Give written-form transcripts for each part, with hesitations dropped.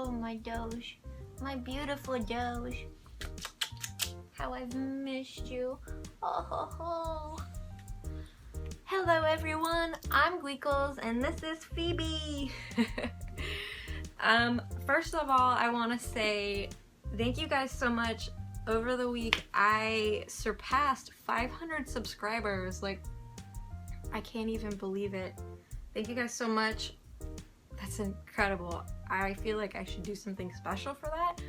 Oh, my Doge. My beautiful Doge. How I've missed you. Oh, ho, ho. Hello, everyone. I'm Gweakles, and this is Phoebe. First of all, I want to say thank you guys so much. Over the week, I surpassed 500 subscribers. Like, I can't even believe it. Thank you guys so much. That's incredible. I feel like I should do something special for that,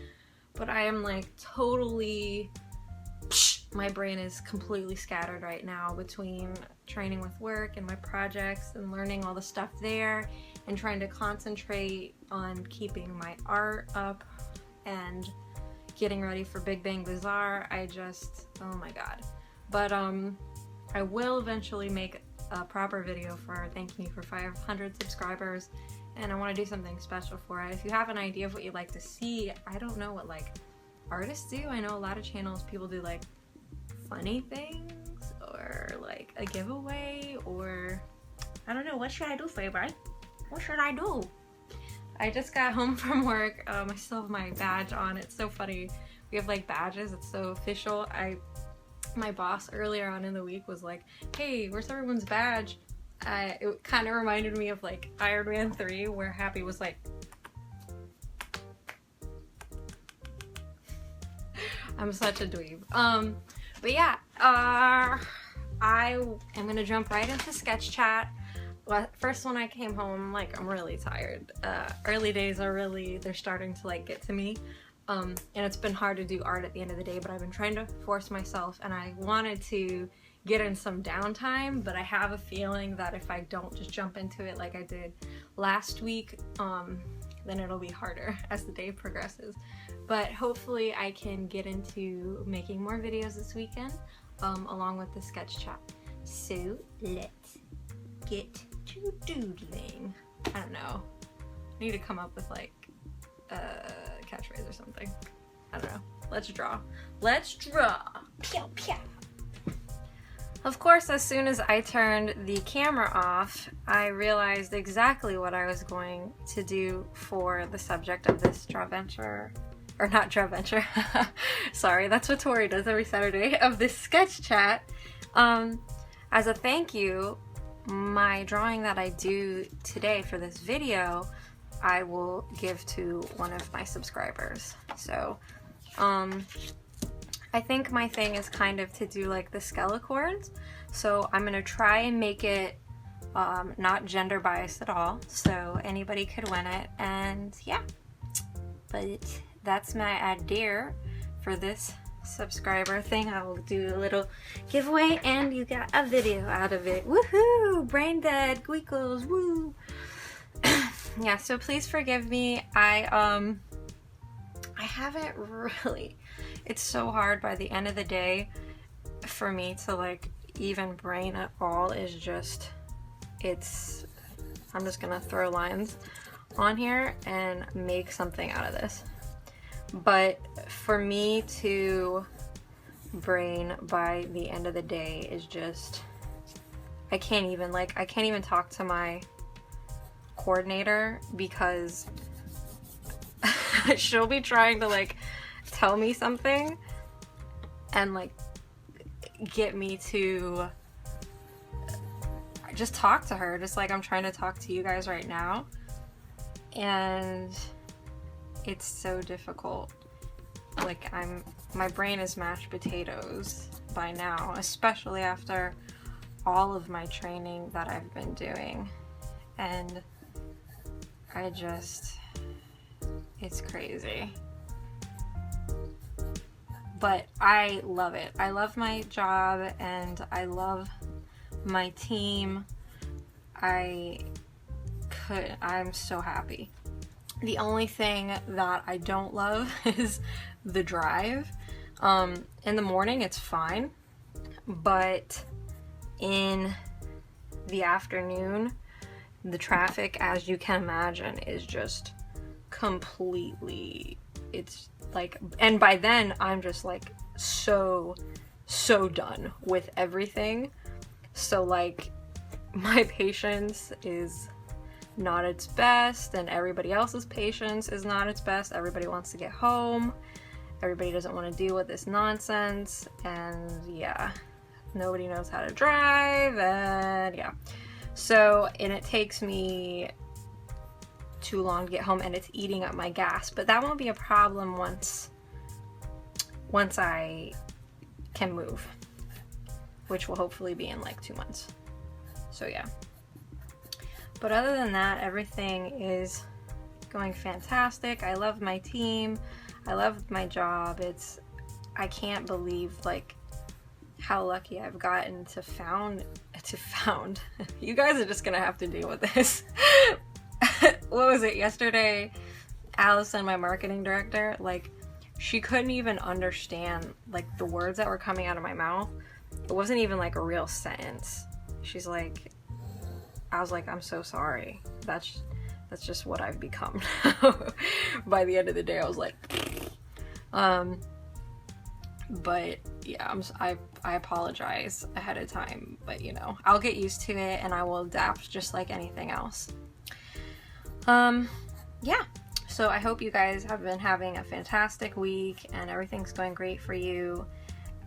but I am like totally, my brain is completely scattered right now between training with work and my projects and learning all the stuff there and trying to concentrate on keeping my art up and getting ready for Big Bang Bazaar. Oh my god. But I will eventually make a proper video for thanking you for 500 subscribers, and I want to do something special for it. If you have an idea of what you'd like to see, I don't know what like artists do. I know a lot of channels people do like funny things or like a giveaway, or I don't know. What should I do, Faber? What should I do? I just got home from work. I still have my badge on. It's so funny. We have like badges. It's so official. My boss earlier on in the week was like, hey, where's everyone's badge? It kind of reminded me of like Iron Man 3 where Happy was like, I'm such a dweeb. But yeah, I am gonna jump right into sketch chat. First, when I came home, like, I'm really tired. Early days are really, they're starting to like get to me. And it's been hard to do art at the end of the day, but I've been trying to force myself, and I wanted to get in some downtime, but I have a feeling that if I don't just jump into it like I did last week, then it'll be harder as the day progresses. But hopefully I can get into making more videos this weekend, along with the sketch chat. So let's get to doodling. I don't know. I need to come up with like catchphrase or something. I don't know. Let's draw. Let's draw. Pew, pew. Of course, as soon as I turned the camera off, I realized exactly what I was going to do for the subject of this draw venture. Or not draw venture. Sorry, that's what Tori does every Saturday, of this sketch chat. As a thank you, my drawing that I do today for this video, I will give to one of my subscribers. So, I think my thing is kind of to do like the skelecorns. So I'm gonna try and make it not gender biased at all. So anybody could win it, and yeah. But that's my idea for this subscriber thing. I will do a little giveaway, and you got a video out of it. Woohoo! Brain dead, Gweakles, woo! Yeah, so please forgive me. I haven't really, it's so hard by the end of the day for me to like even brain at all. Is just, I'm just gonna throw lines on here and make something out of this. But for me to brain by the end of the day is just, I can't even talk to my coordinator, because she'll be trying to like tell me something and like get me to just talk to her, just like I'm trying to talk to you guys right now, and it's so difficult. Like my brain is mashed potatoes by now, especially after all of my training that I've been doing, and it's crazy. But I love it. I love my job, and I love my team. I'm so happy. The only thing that I don't love is the drive. In the morning it's fine, but in the afternoon, the traffic, as you can imagine, is just completely, it's like, and by then I'm just like so done with everything. So like my patience is not its best, and everybody else's patience is not its best. Everybody wants to get home. Everybody doesn't want to deal with this nonsense, and yeah, nobody knows how to drive, and yeah. So, and it takes me too long to get home, and it's eating up my gas, but that won't be a problem once I can move, which will hopefully be in like 2 months. So yeah. But other than that, everything is going fantastic. I love my team. I love my job. I can't believe like how lucky I've gotten to found. You guys are just gonna have to deal with this. What was it yesterday? Allison, my marketing director, like, she couldn't even understand like the words that were coming out of my mouth. It wasn't even like a real sentence. She's like, I was like, I'm so sorry. That's just what I've become. By the end of the day, I was like, but yeah, I apologize ahead of time, but you know, I'll get used to it and I will adapt just like anything else. Yeah, so I hope you guys have been having a fantastic week and everything's going great for you.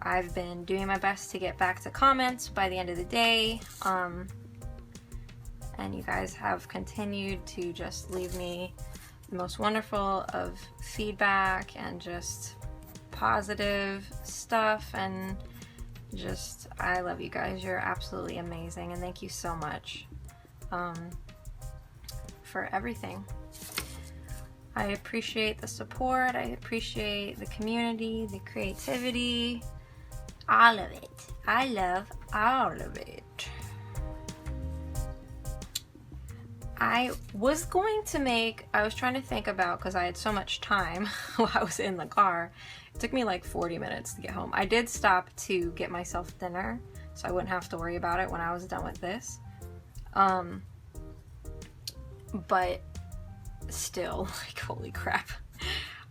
I've been doing my best to get back to comments by the end of the day, and you guys have continued to just leave me the most wonderful of feedback and just positive stuff, and just, I love you guys. You're absolutely amazing, and thank you so much for everything. I appreciate the support, I appreciate the community, the creativity, all of it. I love all of it. I was trying to think about, because I had so much time while I was in the car. It took me like 40 minutes to get home. I did stop to get myself dinner, so I wouldn't have to worry about it when I was done with this. But still, like, holy crap.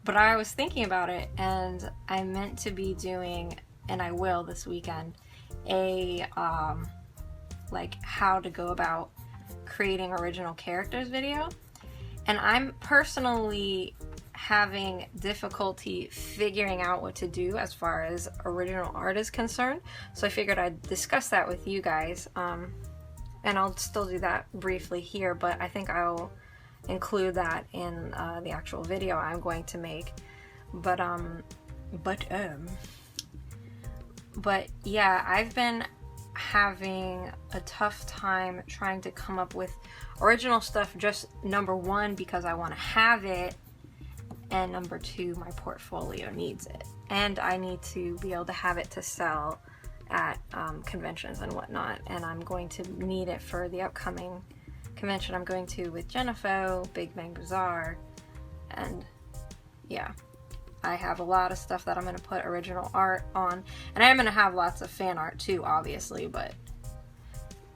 But I was thinking about it, and I meant to be doing, and I will this weekend, a like how to go about creating original characters video. And I'm personally having difficulty figuring out what to do as far as original art is concerned, so I figured I'd discuss that with you guys, and I'll still do that briefly here, but I think I'll include that in the actual video I'm going to make. But yeah, I've been having a tough time trying to come up with original stuff, just number one, because I want to have it, and number two, my portfolio needs it, and I need to be able to have it to sell at conventions and whatnot, and I'm going to need it for the upcoming convention I'm going to with Jennifer, Big Bang Bazaar, and yeah, I have a lot of stuff that I'm going to put original art on, and I'm going to have lots of fan art too, obviously, but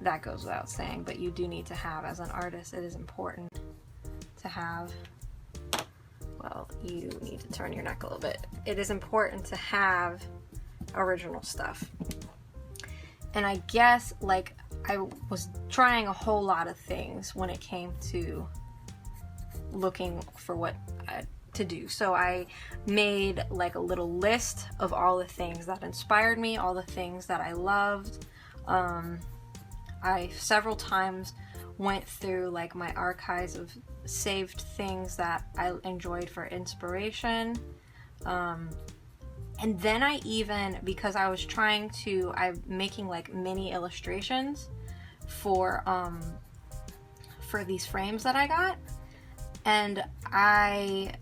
that goes without saying. But you do need to have, as an artist, it is important to have, well, you need to turn your neck a little bit. It is important to have original stuff. And I guess, like, I was trying a whole lot of things when it came to looking for what to do. So I made like a little list of all the things that inspired me, all the things that I loved. I several times went through like my archives of saved things that I enjoyed for inspiration. And then I even, because I was trying to, I'm making like mini illustrations for these frames that I got, and I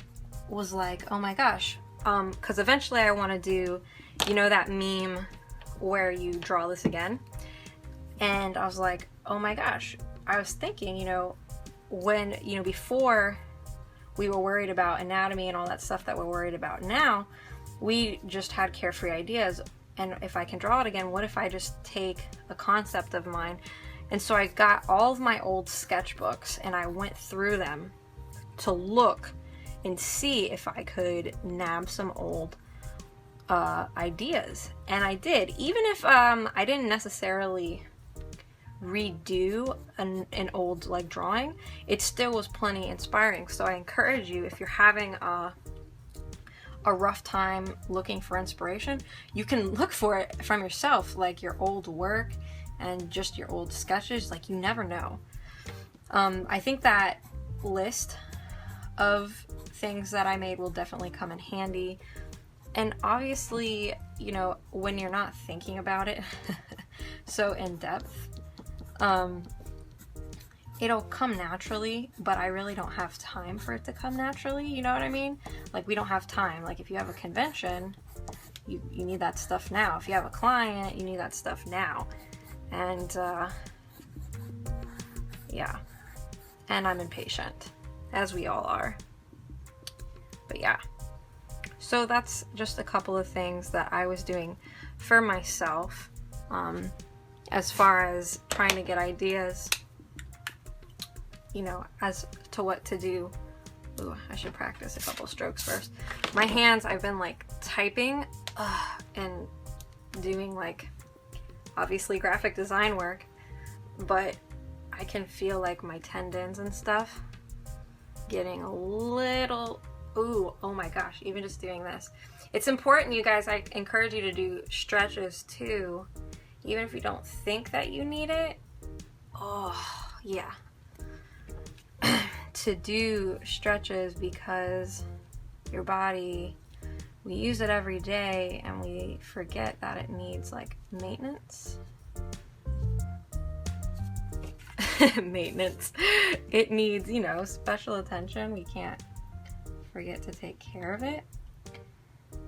was like, oh my gosh, because eventually I want to do, you know, that meme where you draw this again, and I was like, oh my gosh, I was thinking, you know, when, you know, before we were worried about anatomy and all that stuff that we're worried about now, we just had carefree ideas, and if I can draw it again, what if I just take a concept of mine? And so I got all of my old sketchbooks and I went through them to look and see if I could nab some old ideas, and I did. Even if I didn't necessarily redo an old like drawing, it still was plenty inspiring. So I encourage you, if you're having a rough time looking for inspiration, you can look for it from yourself, like your old work and just your old sketches. Like, you never know. I think that list of things that I made will definitely come in handy. And obviously, you know, when you're not thinking about it so in depth, it'll come naturally, but I really don't have time for it to come naturally, you know what I mean? Like, we don't have time. Like, if you have a convention, you need that stuff now. If you have a client, you need that stuff now. And yeah, and I'm impatient, as we all are. But yeah, so that's just a couple of things that I was doing for myself, as far as trying to get ideas, you know, as to what to do. Ooh, I should practice a couple strokes first. My hands, I've been like typing and doing like obviously graphic design work, but I can feel like my tendons and stuff getting a little, ooh, oh my gosh, even just doing this. It's important, you guys, I encourage you to do stretches too, even if you don't think that you need it. Oh, yeah. To do stretches, because your body, we use it every day and we forget that it needs like maintenance. Maintenance. It needs, you know, special attention. We can't forget to take care of it.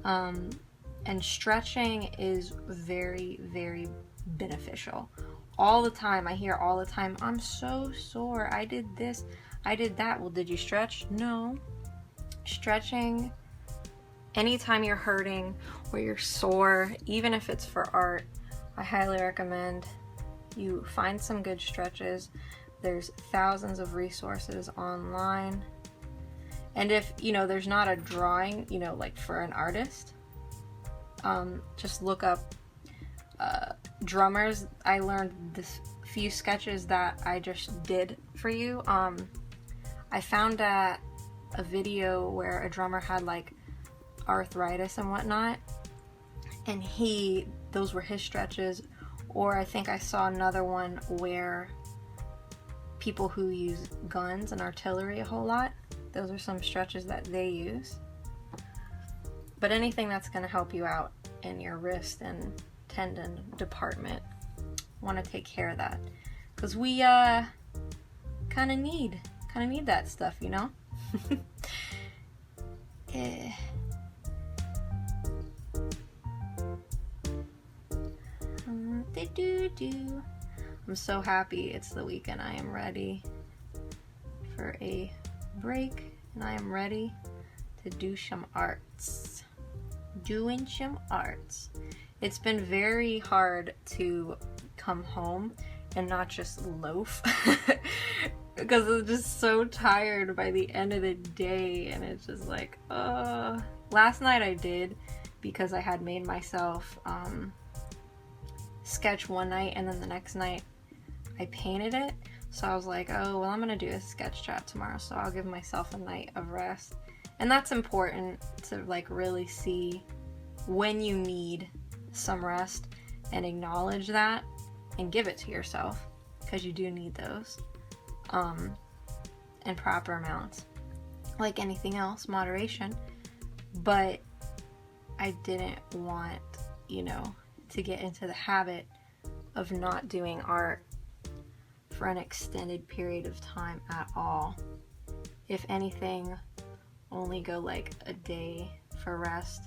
And stretching is very, very beneficial. All the time, I hear all the time, I'm so sore, I did this, I did that. Well, did you stretch? No. Stretching, anytime you're hurting or you're sore, even if it's for art, I highly recommend you find some good stretches. There's thousands of resources online. And if, you know, there's not a drawing, you know, like for an artist, just look up drummers. I learned this few sketches that I just did for you. I found a video where a drummer had like arthritis and whatnot, and those were his stretches. Or I think I saw another one where people who use guns and artillery a whole lot, those are some stretches that they use. But anything that's going to help you out in your wrist and tendon department, want to take care of that, because we kind of need that stuff, you know. I'm so happy it's the weekend. I am ready for a break, and I am ready to do some arts. Doing some arts. It's been very hard to come home and not just loaf because I'm just so tired by the end of the day, and it's just like, last night I did, because I had made myself sketch one night, and then the next night I painted it. So I was like, oh, well, I'm gonna do a sketch chat tomorrow, so I'll give myself a night of rest. And that's important, to like really see when you need some rest and acknowledge that and give it to yourself, because you do need those in proper amounts. Like anything else, moderation. But I didn't want, you know, to get into the habit of not doing art for an extended period of time at all. If anything, only go like a day for rest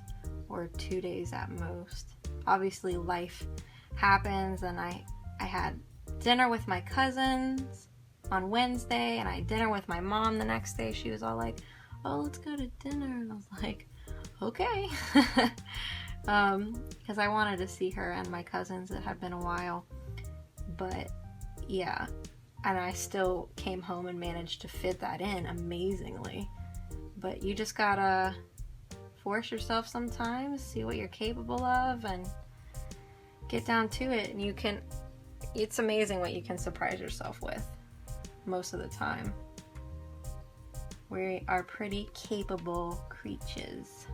or 2 days at most. Obviously life happens, and I had dinner with my cousins on Wednesday, and I had dinner with my mom the next day. She was all like, oh, let's go to dinner, and I was like, okay. Because I wanted to see her and my cousins. It had been a while. But yeah, and I still came home and managed to fit that in amazingly. But you just gotta force yourself sometimes, see what you're capable of, and get down to it. And you can it's amazing what you can surprise yourself with most of the time. We are pretty capable creatures.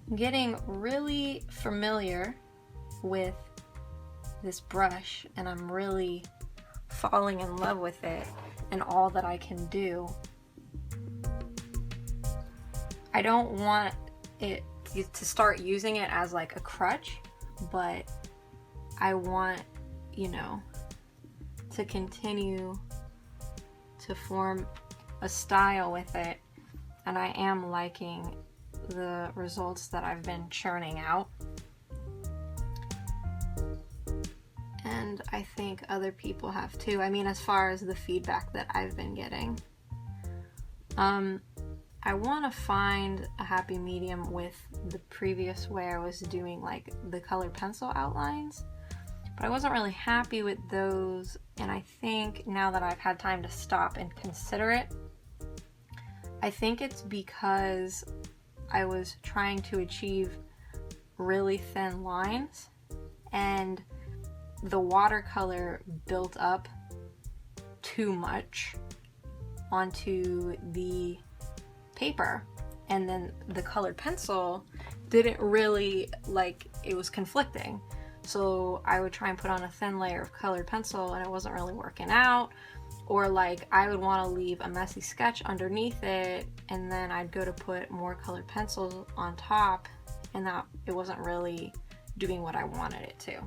I'm getting really familiar with this brush, and I'm really falling in love with it and all that I can do. I don't want it to start using it as like a crutch, but I want, you know, to continue to form a style with it, and I am liking the results that I've been churning out, and I think other people have too. I mean, as far as the feedback that I've been getting. I want to find a happy medium with the previous way I was doing like the colored pencil outlines, but I wasn't really happy with those, and I think now that I've had time to stop and consider it, I think it's because I was trying to achieve really thin lines, and the watercolor built up too much onto the paper, and then the colored pencil didn't really, like, it was conflicting. So I would try and put on a thin layer of colored pencil and it wasn't really working out, or like I would want to leave a messy sketch underneath it and then I'd go to put more colored pencils on top, and that it wasn't really doing what I wanted it to.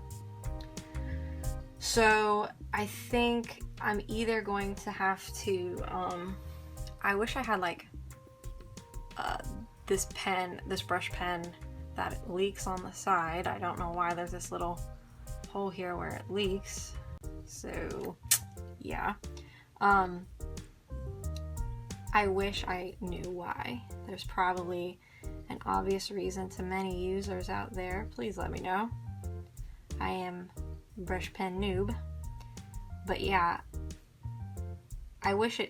So I think I'm either going to have to I wish I had like this brush pen that leaks on the side. I don't know why there's this little hole here where it leaks. So yeah, I wish I knew why. There's probably an obvious reason to many users out there. Please let me know. I am brush pen noob. But yeah, I wish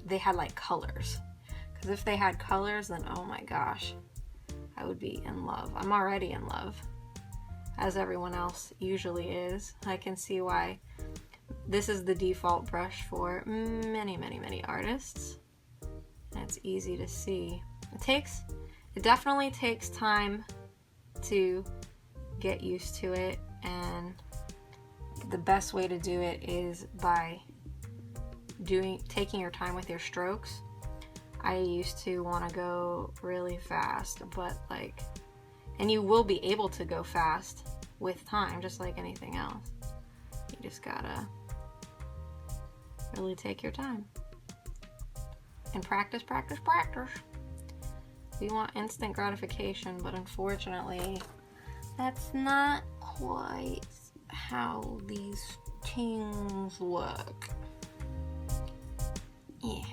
they had like colors. Because if they had colors, then oh my gosh, I would be in love. I'm already in love, as everyone else usually is. I can see why this is the default brush for many, many, many artists. And it's easy to see. It definitely takes time to get used to it, and the best way to do it is by taking your time with your strokes. I used to want to go really fast, but and you will be able to go fast with time, just like anything else. You just gotta really take your time and practice, practice, practice. We want instant gratification, but unfortunately, that's not quite how these things work. Yeah.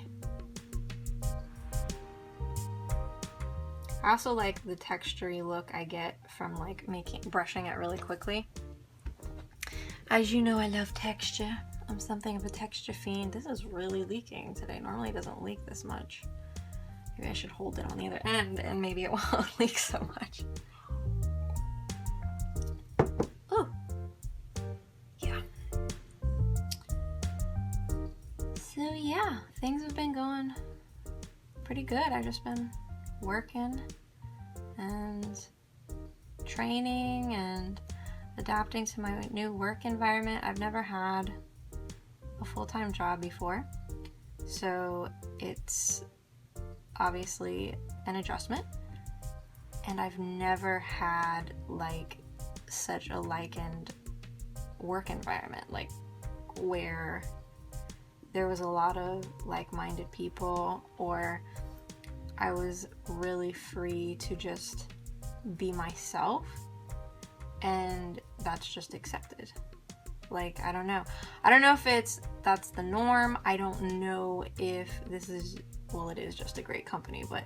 I also like the textury look I get from brushing it really quickly. As you know, I love texture. I'm something of a texture fiend. This is really leaking today. Normally it doesn't leak this much. Maybe I should hold it on the other end and maybe it won't leak so much. Oh, yeah. So yeah, things have been going pretty good. I've just been working and training and adapting to my new work environment. I've never had a full-time job before, so it's obviously an adjustment, and I've never had such a likened work environment, where there was a lot of like-minded people, or I was really free to just be myself, and that's just accepted. I don't know if that's the norm. I don't know if this is, well, it is just a great company, but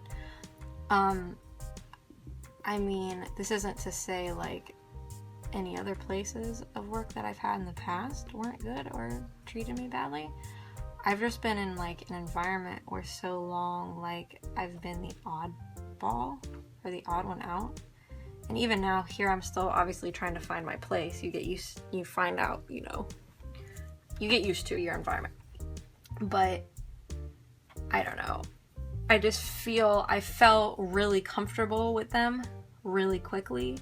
I mean, this isn't to say any other places of work that I've had in the past weren't good or treated me badly. I've just been in an environment where so long I've been the oddball or the odd one out, And even now, here I'm still obviously trying to find my place. You get used, you find out, you know, you get used to your environment. But I don't know. I just feel, I felt really comfortable with them really quickly.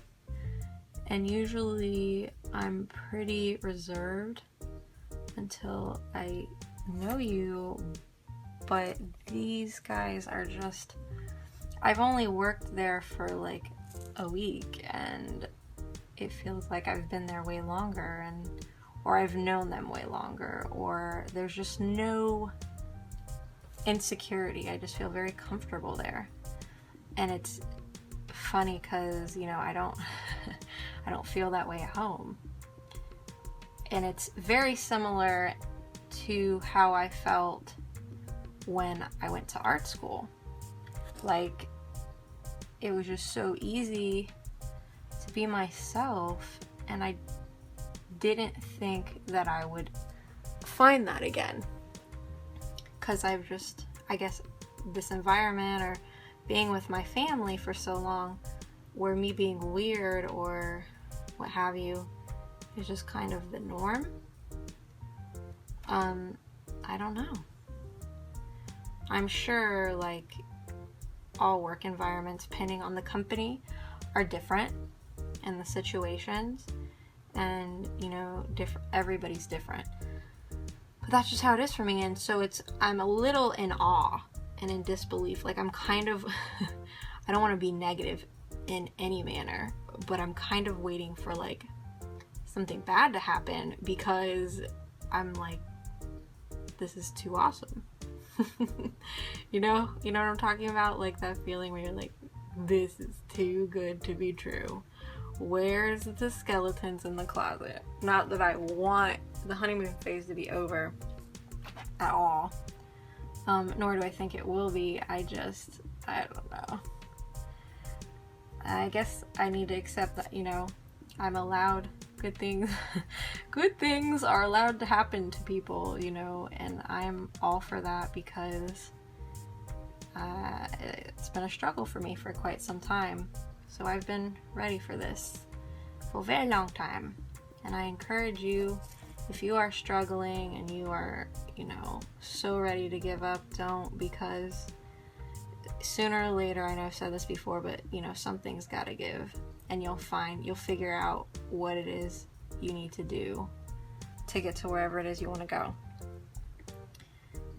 And usually I'm pretty reserved until I know you. But these guys are just, I've only worked there for like a week, and it feels like I've been there way longer, and or I've known them way longer, or there's just no insecurity. I just feel very comfortable there. And it's funny because, you know, I don't I don't feel that way at home. And it's very similar to how I felt when I went to art school. Like, it was just so easy to be myself, and I didn't think that I would find that again. Because I've just, I guess, this environment or being with my family for so long, where me being weird or what have you is just kind of the norm. I don't know. I'm sure, like, all work environments, depending on the company, are different, and the situations, and, you know, everybody's different. But that's just how it is for me. And so I'm a little in awe and in disbelief. Like, I'm kind of I don't want to be negative in any manner, but I'm kind of waiting for like something bad to happen, because I'm like, this is too awesome. you know what I'm talking about? Like that feeling where you're like, this is too good to be true. Where's the skeletons in the closet? Not that I want the honeymoon phase to be over at all, nor do I think it will be. I don't know. I guess I need to accept that, you know, I'm allowed good things. Good things are allowed to happen to people, you know, and I'm all for that, because it's been a struggle for me for quite some time. So I've been ready for this for a very long time. And I encourage you, if you are struggling and you are, you know, so ready to give up, don't, because sooner or later, I know I've said this before, but, you know, something's got to give, and you'll figure out what it is you need to do to get to wherever it is you want to go.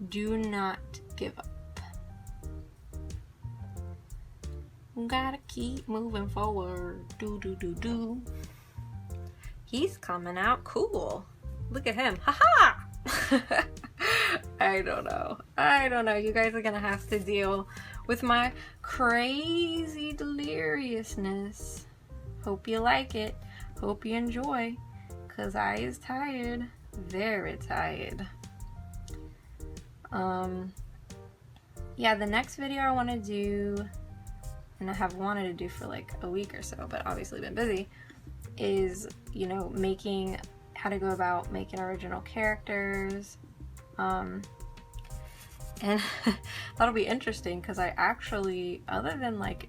Do not give up. Gotta keep moving forward. Do. He's coming out cool. Look at him. Haha! I don't know. You guys are gonna have to deal with my crazy deliriousness. Hope you like it. Hope you enjoy. Cause I is tired. Very tired. Yeah, the next video I want to do, and I have wanted to do for like a week or so, but obviously been busy, is, you know, how to go about making original characters. And that'll be interesting, because I actually, other than like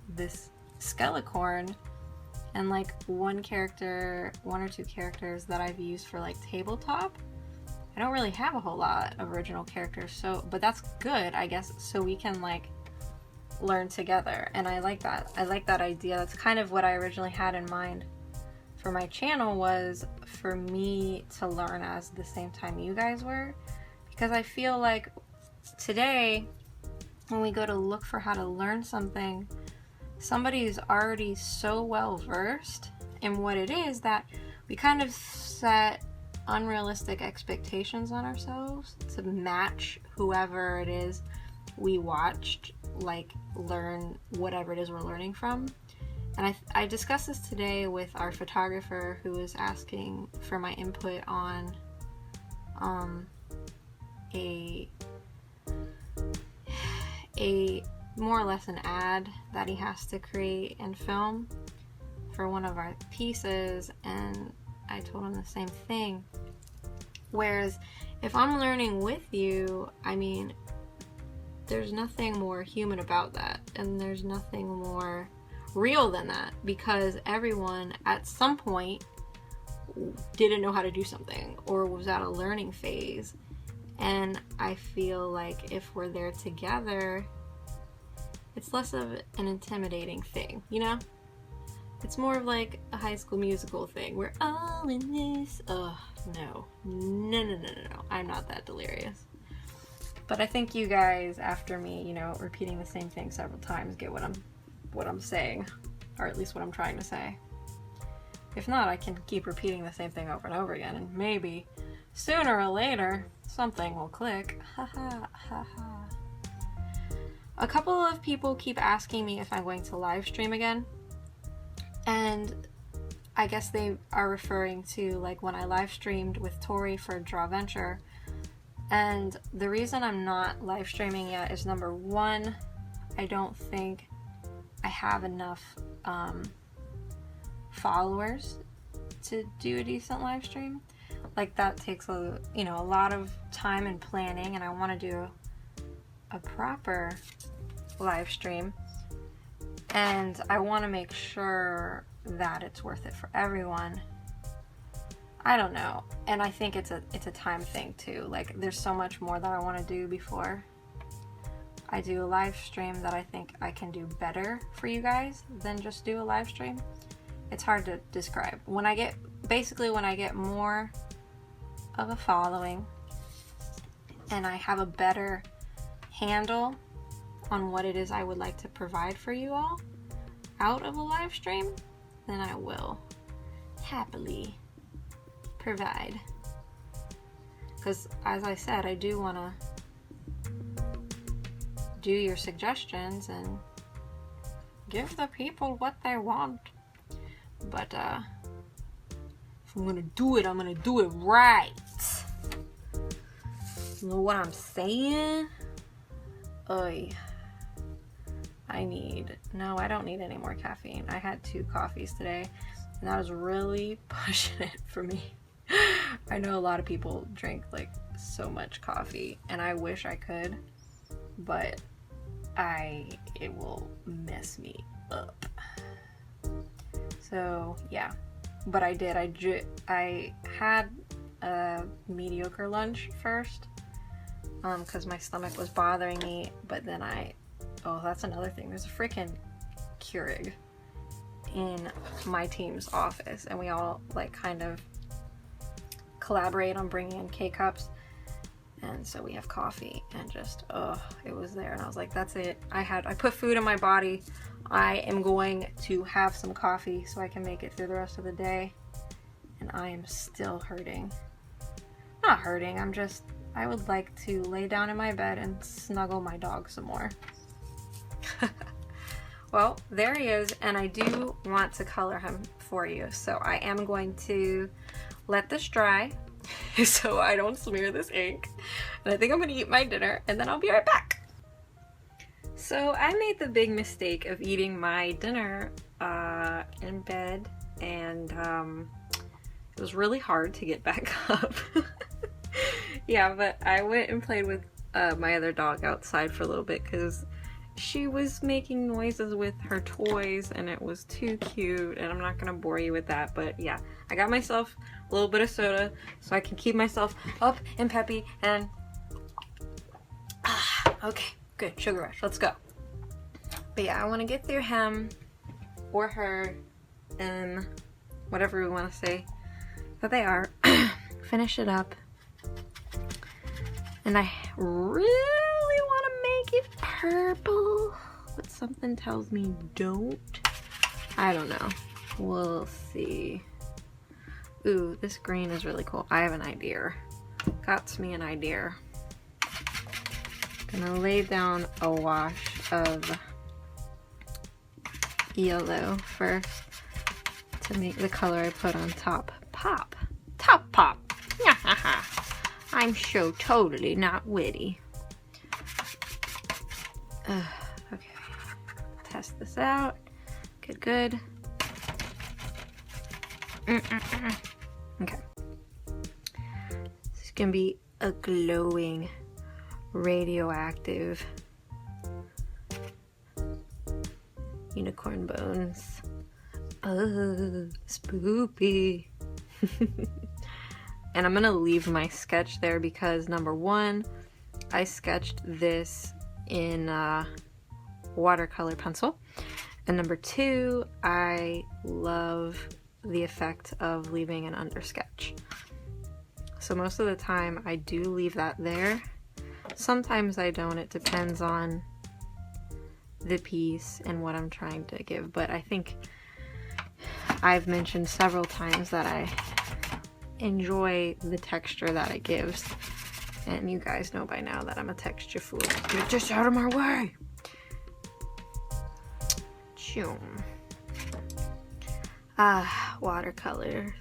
this skelecorn and like one or two characters that I've used for like tabletop, I don't really have a whole lot of original characters. So, but that's good, I guess, so we can like learn together. And I like that. I like that idea. That's kind of what I originally had in mind for my channel, was for me to learn as the same time you guys were. Because I feel like today, when we go to look for how to learn something, somebody is already so well versed in what it is that we kind of set unrealistic expectations on ourselves to match whoever it is we watched, like, learn whatever it is we're learning from. And I discussed this today with our photographer, who was asking for my input on a more or less an ad that he has to create and film for one of our pieces, and I told him the same thing. Whereas if I'm learning with you, I mean, there's nothing more human about that, and there's nothing more real than that, because everyone at some point didn't know how to do something or was at a learning phase. And I feel like if we're there together, it's less of an intimidating thing, you know? It's more of like a High School Musical thing. We're all in this. Ugh, no. No. I'm not that delirious. But I think you guys, after me, you know, repeating the same thing several times, get what I'm saying, or at least what I'm trying to say. If not, I can keep repeating the same thing over and over again, and maybe sooner or later something will click. Ha ha ha ha. A couple of people keep asking me if I'm going to live stream again, and I guess they are referring to like when I live streamed with Tori for Draw Venture. And the reason I'm not live streaming yet is, number one, I don't think I have enough followers to do a decent live stream. Like, that takes a lot of time and planning, and I want to do a proper live stream, and I want to make sure that it's worth it for everyone. I don't know, and I think it's a time thing too. Like, there's so much more that I want to do before I do a live stream that I think I can do better for you guys than just do a live stream. It's hard to describe. When I get more of a following and I have a better handle on what it is I would like to provide for you all out of a live stream, then I will happily provide. Because, as I said, I do want to do your suggestions and give the people what they want. But if I'm gonna do it, I'm gonna do it right. You know what I'm saying? Oy. I don't need any more caffeine. I had 2 coffees today, and that was really pushing it for me. I know a lot of people drink like so much coffee, and I wish I could, but it will mess me up. So yeah, but I did. I had a mediocre lunch first, because my stomach was bothering me. But then that's another thing. There's a freaking Keurig in my team's office, and we all like kind of collaborate on bringing in K-cups, and so we have coffee, and just it was there, and I was like, that's it. I put food in my body. I am going to have some coffee so I can make it through the rest of the day, and I am still hurting. Not hurting, I would like to lay down in my bed and snuggle my dog some more. Well, there he is, and I do want to color him for you, so I am going to let this dry so I don't smear this ink, and I think I'm gonna eat my dinner, and then I'll be right back. So I made the big mistake of eating my dinner in bed, and it was really hard to get back up. Yeah, but I went and played with my other dog outside for a little bit because she was making noises with her toys, and it was too cute, and I'm not gonna bore you with that. But yeah, I got myself a little bit of soda so I can keep myself up and peppy, and okay, good, sugar rush, let's go. But yeah, I want to get through him or her, whatever we want to say that they are, finish it up, and I really want to make it purple, but something tells me don't. I don't know, we'll see. Ooh, this green is really cool. I have an idea. Got me an idea. Gonna lay down a wash of yellow first to make the color I put on top pop. Top pop. I'm so totally not witty. Okay. Test this out. Good. Okay. This is gonna be a glowing, radioactive unicorn bones. Oh, spoopy. And I'm gonna leave my sketch there because number one, I sketched this in watercolor pencil, and number two, I love the effect of leaving an undersketch. So most of the time I do leave that there. Sometimes I don't, it depends on the piece and what I'm trying to give, but I think I've mentioned several times that I enjoy the texture that it gives, and you guys know by now that I'm a texture fool. Get this out of my way! Choom. Ah, watercolors.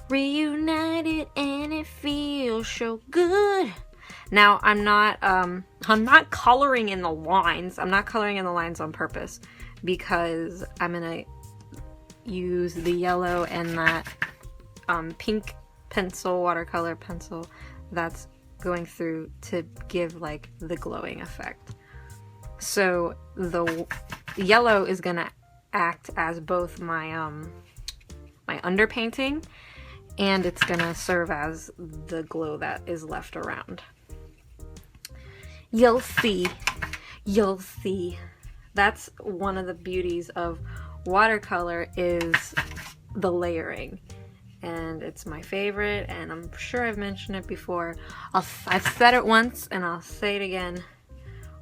Reunited and it feels so good. Now, I'm not coloring in the lines. I'm not coloring in the lines on purpose because I'm gonna use the yellow and that pink pencil, watercolor pencil that's going through to give like the glowing effect. So the yellow is gonna act as both my my underpainting, and it's gonna serve as the glow that is left around. You'll see. You'll see. That's one of the beauties of watercolor, is the layering. And it's my favorite, and I'm sure I've mentioned it before. I've said it once and I'll say it again.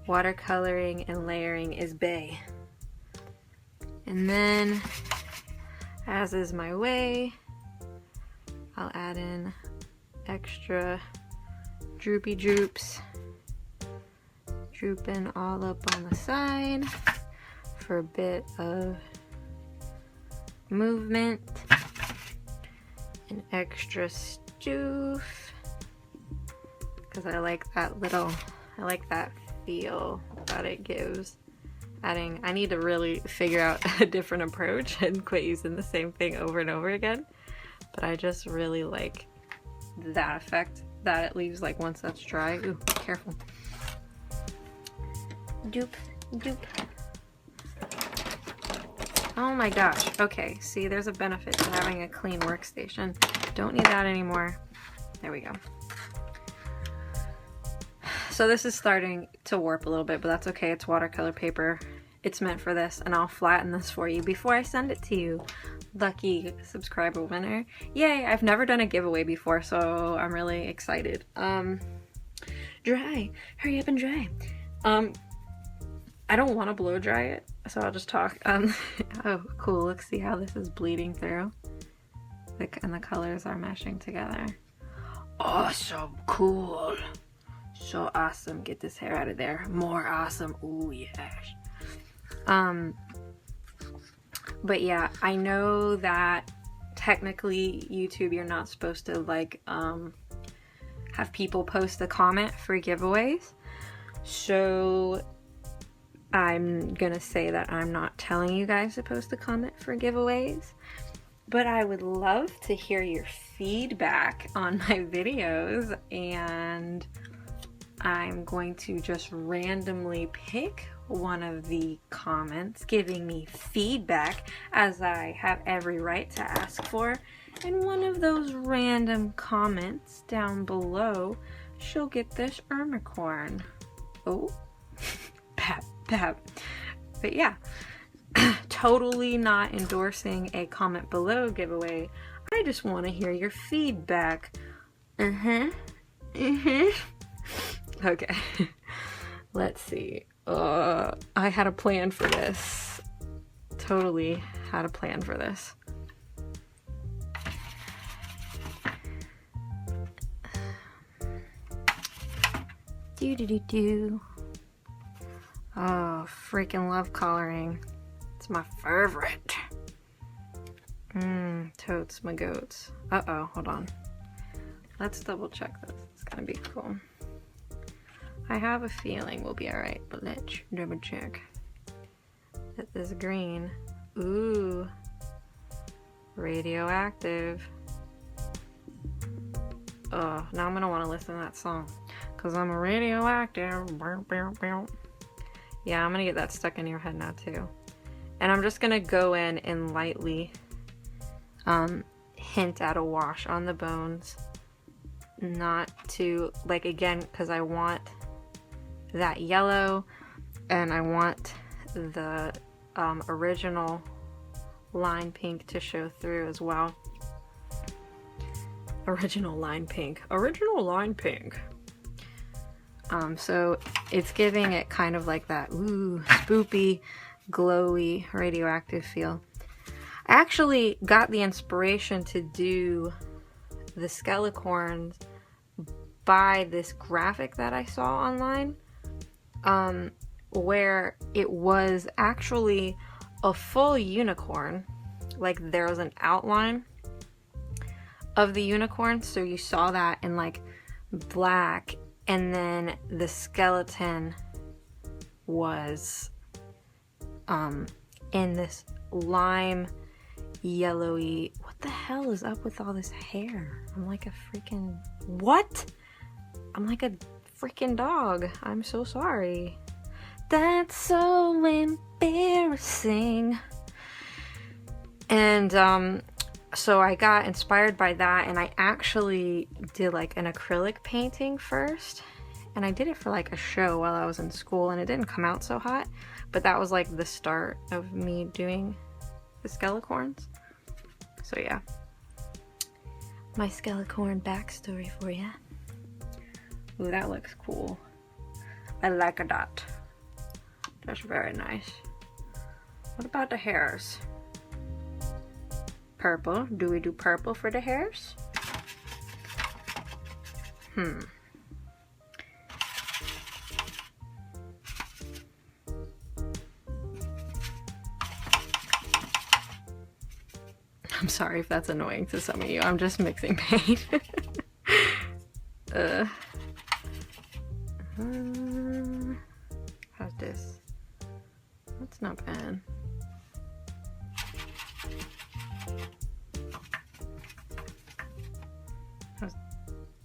Watercoloring and layering is bae. And then, as is my way, I'll add in extra droopy droops, drooping all up on the side for a bit of movement. An extra stoof, because I like that feel that it gives. I need to really figure out a different approach and quit using the same thing over and over again, but I just really like that effect that it leaves, like once that's dry. Ooh, careful. Doop, doop. Oh my gosh. Okay, see, there's a benefit to having a clean workstation. Don't need that anymore. There we go. So this is starting to warp a little bit, but that's okay. It's watercolor paper. It's meant for this, and I'll flatten this for you before I send it to you. Lucky subscriber winner. Yay, I've never done a giveaway before, so I'm really excited. Dry. Hurry up and dry. I don't want to blow dry it, so I'll just talk. Oh, cool. Look, see how this is bleeding through? And the colors are meshing together. Awesome. Cool. So awesome. Get this hair out of there. More awesome. Ooh, yes. But yeah, I know that technically YouTube, you're not supposed to like have people post a comment for giveaways. So I'm gonna say that I'm not telling you guys to post a comment for giveaways, but I would love to hear your feedback on my videos, and I'm going to just randomly pick one of the comments giving me feedback, as I have every right to ask for, and one of those random comments down below, she'll get this unicorn. Oh, pat. But yeah, totally not endorsing a comment below giveaway. I just want to hear your feedback. Okay. Let's see. I had a plan for this. Totally had a plan for this. Do. Oh, freaking love coloring. It's my favorite. Totes my goats. Uh-oh, hold on. Let's double check this. It's gonna be cool. I have a feeling we'll be alright, but let's double check. That this green. Ooh. Radioactive. Oh, now I'm gonna want to listen to that song. Cause I'm a radioactive. Yeah, I'm gonna get that stuck in your head now too. And I'm just gonna go in and lightly hint at a wash on the bones. Not to, like, again, because I want that yellow and I want the original line pink to show through as well. Original line pink. Original line pink. So it's giving it kind of like that spoopy, glowy, radioactive feel. I actually got the inspiration to do the Skelecorns by this graphic that I saw online, where it was actually a full unicorn. Like, there was an outline of the unicorn, so you saw that in like black, and then the skeleton was in this lime yellowy. What the hell is up with all this hair? I'm like a freaking what? I'm like a freaking dog. I'm so sorry. That's so embarrassing. And so I got inspired by that, and I actually did like an acrylic painting first, and I did it for like a show while I was in school, and it didn't come out so hot, but that was like the start of me doing the Skelecorns. So yeah, my Skelecorn backstory for you. Ooh, that looks cool. I like that. That's very nice. What about the hairs? Purple. Do we do purple for the hairs? I'm sorry if that's annoying to some of you. I'm just mixing paint. How's this? That's not bad. How's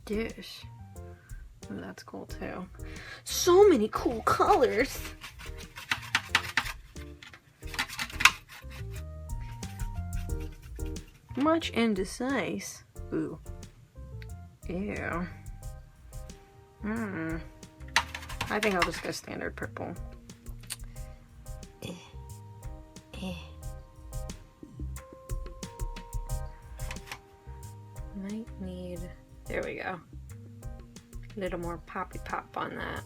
this? Oh, that's cool too. So many cool colors. Much indecisive. Ooh. Ew. I think I'll just go standard purple. Might need... There we go. A little more poppy pop on that.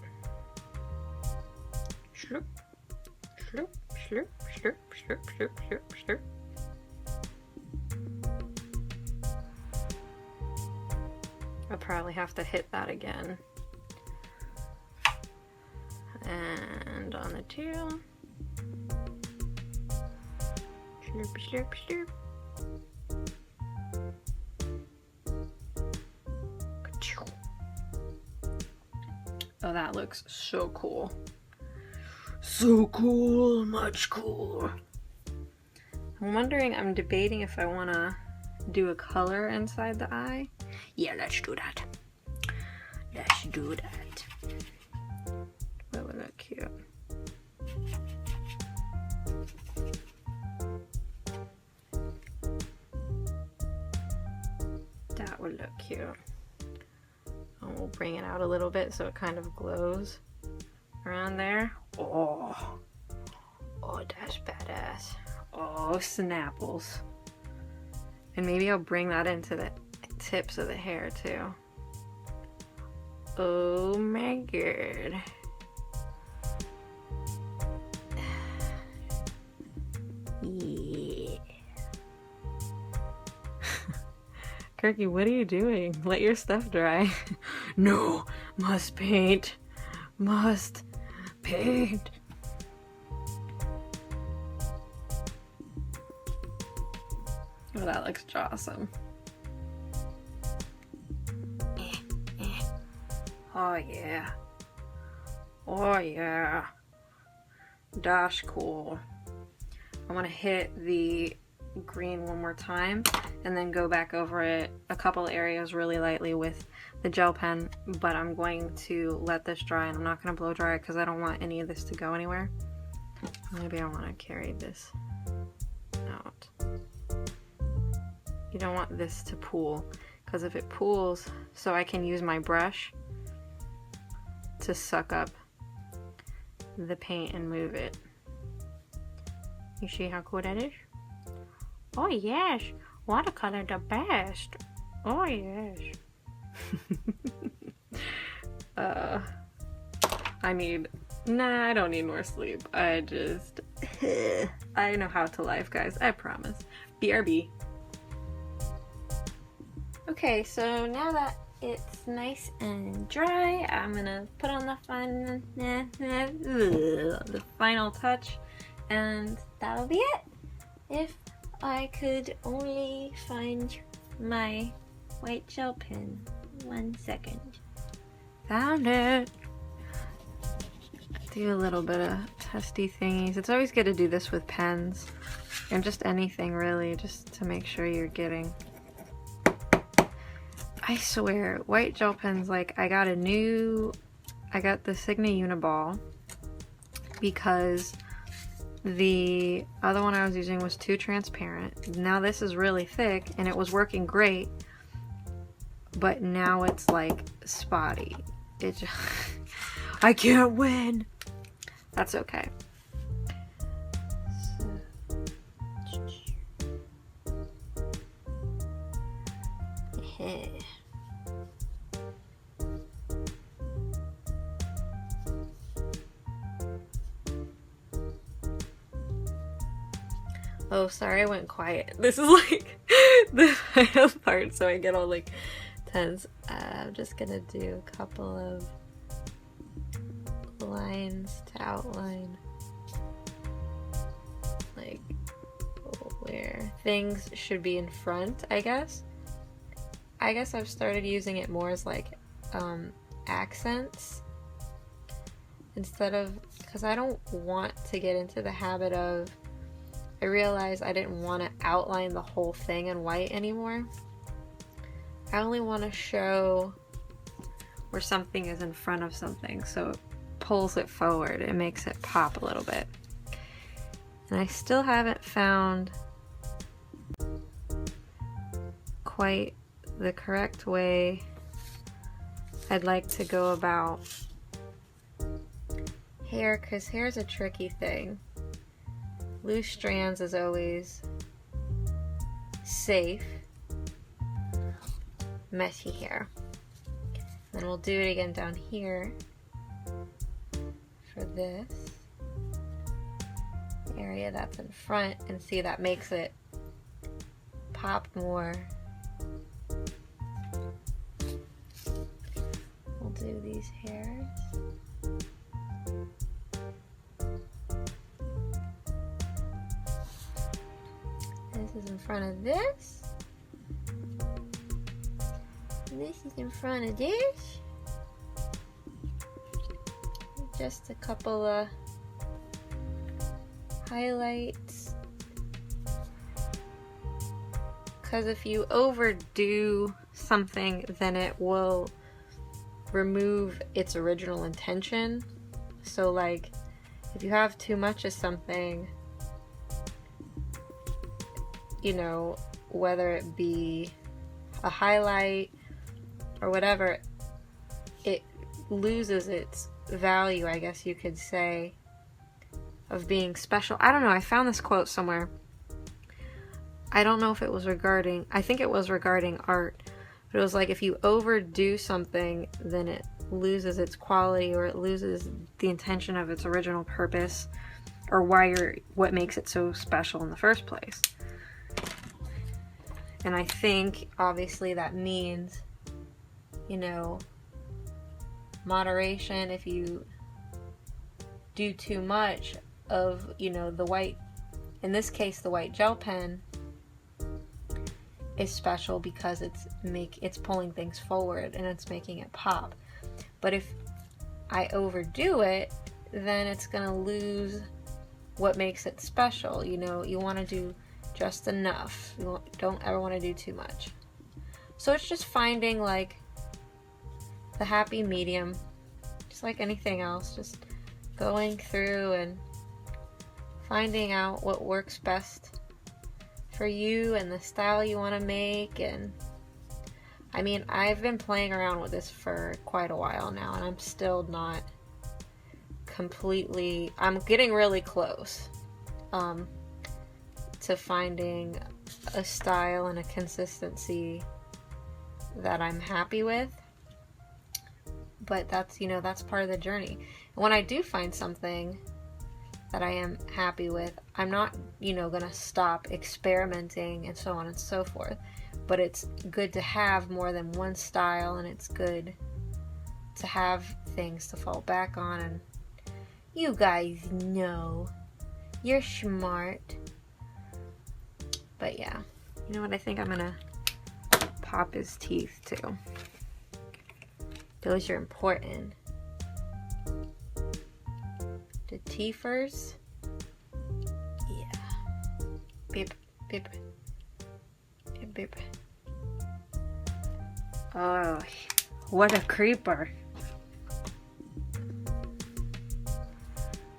Shloop. Shloop. Shloop. Shloop. Shloop. Shloop. Shloop. Shloop. I'll probably have to hit that again. And on the tail. Slurp, slurp, slurp. Oh, that looks so cool. So cool, much cooler. I'm wondering, I'm debating if I want to do a color inside the eye. Yeah, let's do that. Let's do that. That would look cute. That would look cute. And we'll bring it out a little bit so it kind of glows around there. Oh, that's badass. Oh, snapples. And maybe I'll bring that into the tips of the hair too. Oh my god. Yeah. Kirky, what are you doing? Let your stuff dry. No, must paint. Must paint. Oh, that looks awesome. Oh yeah. Oh yeah. That's cool. I want to hit the green one more time and then go back over it a couple areas really lightly with the gel pen, but I'm going to let this dry and I'm not going to blow dry it because I don't want any of this to go anywhere. Maybe I want to carry this out. You don't want this to pool, because if it pools, so I can use my brush to suck up the paint and move it. You see how cool that is? Oh yes, watercolor the best. Oh yes. I don't need more sleep. I know how to life, guys. I promise. BRB. Okay, so now that it's nice and dry, I'm gonna put on the final touch, and that'll be it. If I could only find my white gel pen. 1 second. Found it. Do a little bit of testy thingies. It's always good to do this with pens, and just anything really, just to make sure you're getting. I swear, white gel pens, like I got the Singo Uniball because the other one I was using was too transparent. Now this is really thick and it was working great, but now it's like spotty. It just I can't win. That's okay. Oh, sorry, I went quiet. This is like the final part, so I get all like tense. I'm just gonna do a couple of lines to outline like where things should be in front, I guess. I've started using it more as like accents instead of, because I don't want to get into the habit of, I realized I didn't want to outline the whole thing in white anymore. I only want to show where something is in front of something, so it pulls it forward. It makes it pop a little bit. And I still haven't found quite the correct way I'd like to go about hair, because hair's a tricky thing. Loose strands is always safe. Messy hair. Then we'll do it again down here for this area that's in front, and see, that makes it pop more. We'll do these hairs. This is in front of this. This is in front of this. Just a couple of highlights. Because if you overdo something, then it will remove its original intention. So like, if you have too much of something, you know, whether it be a highlight or whatever, it loses its value, I guess you could say, of being special. I don't know, I found this quote somewhere. I don't know if it was regarding, I think it was regarding art, but it was like, if you overdo something, then it loses its quality, or it loses the intention of its original purpose, or what makes it so special in the first place. And I think obviously that means, you know, moderation. If you do too much of, you know, the white, in this case the white gel pen is special because it's pulling things forward and it's making it pop. But if I overdo it, then it's gonna lose what makes it special. You know, you want to do just enough. You don't ever want to do too much. So it's just finding like the happy medium, just like anything else, just going through and finding out what works best for you and the style you want to make. And I mean, I've been playing around with this for quite a while now, and I'm still not completely, I'm getting really close to finding a style and a consistency that I'm happy with. But that's, you know, that's part of the journey. And when I do find something that I am happy with, I'm not, you know, gonna stop experimenting and so on and so forth. But it's good to have more than one style, and it's good to have things to fall back on. And you guys know, you're smart. But yeah, you know what, I think I'm gonna pop his teeth too. Those are important. The teethers. Yeah. Beep, beep. Beep, beep. Oh, what a creeper.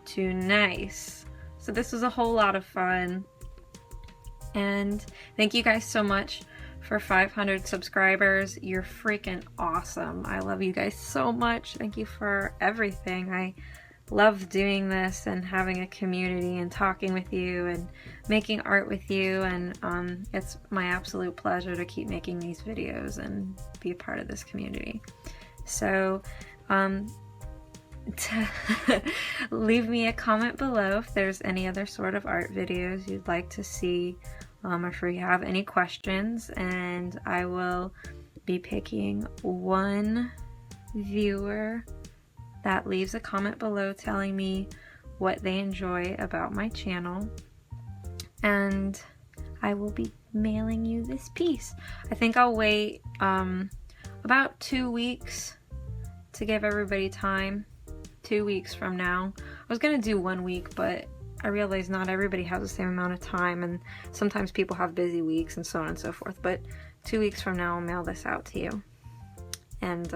Too nice. So this was a whole lot of fun. And thank you guys so much for 500 subscribers. You're freaking awesome. I love you guys so much. Thank you for everything. I love doing this and having a community and talking with you and making art with you, and it's my absolute pleasure to keep making these videos and be a part of this community. So leave me a comment below if there's any other sort of art videos you'd like to see, or if you have any questions, and I will be picking one viewer that leaves a comment below telling me what they enjoy about my channel, and I will be mailing you this piece. I think I'll wait about 2 weeks to give everybody time. 2 weeks from now. I was gonna do 1 week, but I realized not everybody has the same amount of time, and sometimes people have busy weeks and so on and so forth. But 2 weeks from now, I'll mail this out to you. And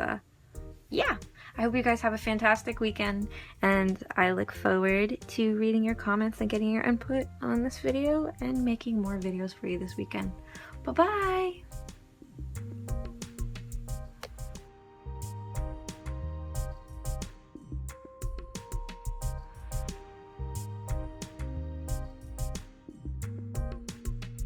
yeah, I hope you guys have a fantastic weekend, and I look forward to reading your comments and getting your input on this video and making more videos for you this weekend. Bye bye.